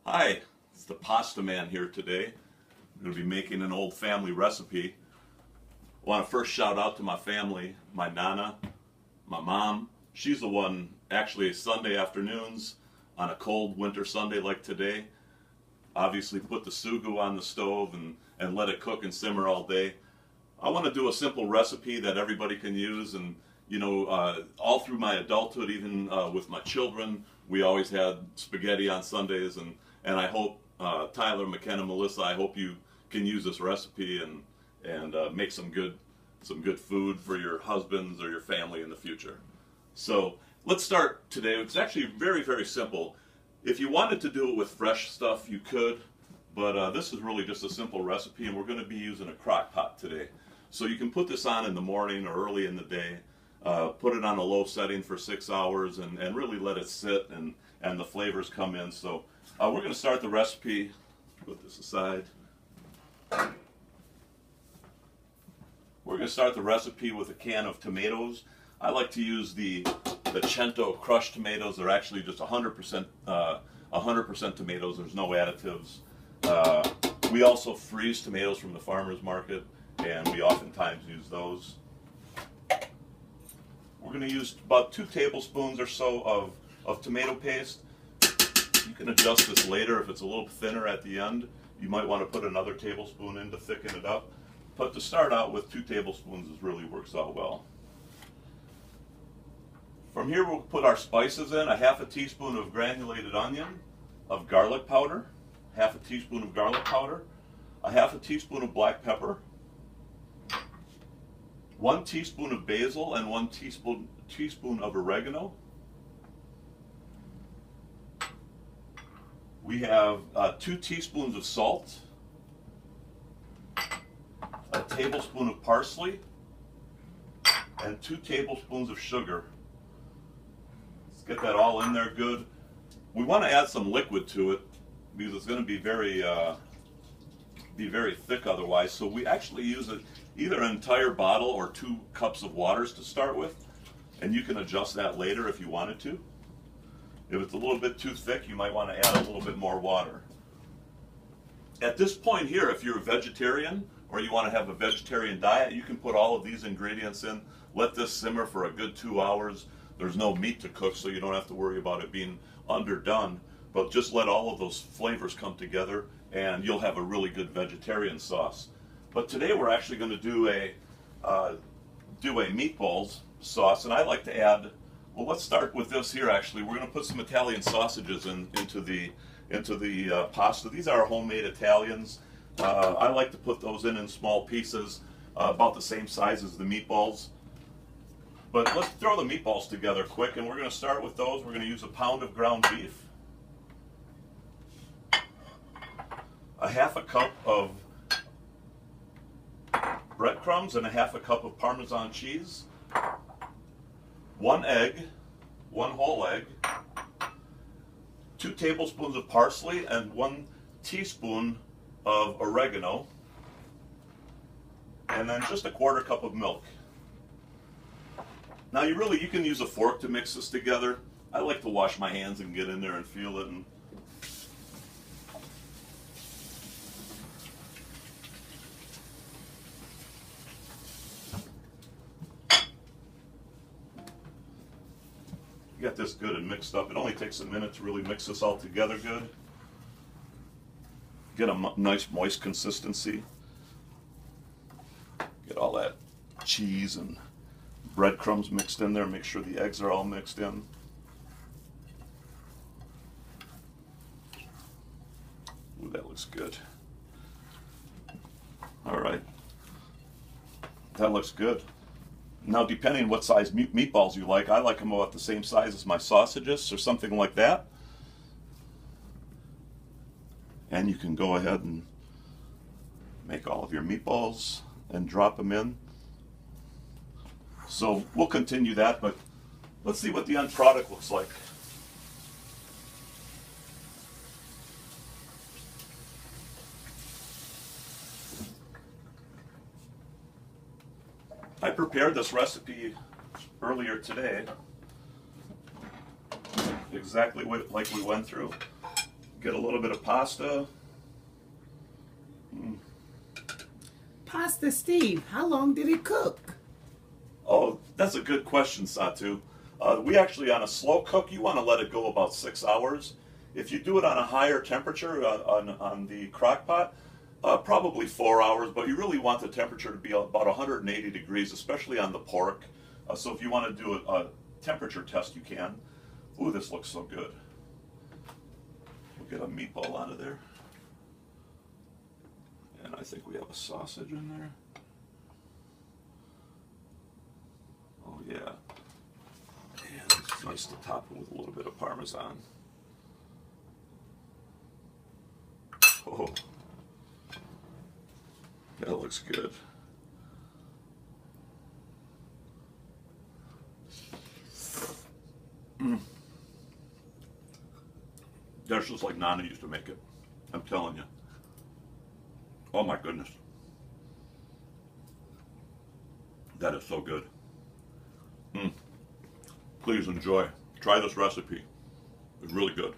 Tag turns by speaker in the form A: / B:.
A: Hi, it's the Pasta Man here today. I'm going to be making an old family recipe. I want to first shout out to my family, my Nana, my mom. She's the one, actually Sunday afternoons on a cold winter Sunday like today, obviously put the Sugu on the stove and let it cook and simmer all day. I want to do a simple recipe that everybody can use, and all through my adulthood, even with my children, we always had spaghetti on Sundays, and I hope Tyler, McKenna, Melissa, I hope you can use this recipe and make some good food for your husbands or your family in the future. So let's start today. It's actually very, very simple. If you wanted to do it with fresh stuff, you could, but this is really just a simple recipe, and we're going to be using a crock pot today. So you can put this on in the morning or early in the day, put it on a low setting for 6 hours, and really let it sit and the flavors come in. So we're going to start the recipe. Put this aside. We're going to start the recipe with a can of tomatoes. I like to use the Cento crushed tomatoes. They're actually just 100% tomatoes. There's no additives. We also freeze tomatoes from the farmer's market, and we oftentimes use those. We're going to use about 2 tablespoons or so of tomato paste. You can adjust this later if it's a little thinner at the end. You might want to put another tablespoon in to thicken it up. But to start out with, 2 tablespoons really works out well. From here we'll put our spices in: a half a teaspoon of granulated onion, of garlic powder, half a teaspoon of garlic powder, a half a teaspoon of black pepper, 1 teaspoon of basil, and 1 teaspoon of oregano. We have 2 teaspoons of salt, a tablespoon of parsley, and 2 tablespoons of sugar. Let's get that all in there good. We want to add some liquid to it because it's going to be very thick otherwise. So we actually use either an entire bottle or 2 cups of waters to start with, and you can adjust that later if you wanted to. If it's a little bit too thick, you might want to add a little bit more water. At this point here, if you're a vegetarian or you want to have a vegetarian diet, you can put all of these ingredients in. Let this simmer for a good 2 hours. There's no meat to cook, so you don't have to worry about it being underdone. But just let all of those flavors come together, and you'll have a really good vegetarian sauce. But today we're actually going to do a meatballs sauce, and I like to add. Well, let's start with this here. Actually, we're going to put some Italian sausages into the pasta. These are homemade Italians. I like to put those in small pieces, about the same size as the meatballs. But let's throw the meatballs together quick, and we're going to start with those. We're going to use a pound of ground beef, a half a cup of breadcrumbs, and a half a cup of Parmesan cheese, 1 egg, 1 whole egg, 2 tablespoons of parsley, and 1 teaspoon of oregano, and then just a 1/4 cup of milk. Now you can use a fork to mix this together. I like to wash my hands and get in there and feel it. Get this good and mixed up. It only takes a minute to really mix this all together good. Get a nice moist consistency. Get all that cheese and breadcrumbs mixed in there. Make sure the eggs are all mixed in. Ooh, that looks good. All right. That looks good. Now, depending on what size meatballs you like, I like them about the same size as my sausages or something like that. And you can go ahead and make all of your meatballs and drop them in. So we'll continue that, but let's see what the end product looks like. I prepared this recipe earlier today, exactly like we went through. Get a little bit of pasta.
B: Pasta Steve, how long did it cook?
A: Oh, that's a good question, Satu. We actually, on a slow cook, you want to let it go about 6 hours. If you do it on a higher temperature on the crock pot, probably 4 hours, but you really want the temperature to be about 180 degrees, especially on the pork. So if you want to do a temperature test, you can. Ooh, this looks so good. We'll get a meatball out of there. And I think we have a sausage in there. Oh yeah. And it's nice to top it with a little bit of Parmesan. Oh, that looks good. That's just like Nana used to make it. I'm telling you. Oh my goodness. That is so good. Please enjoy. Try this recipe. It's really good.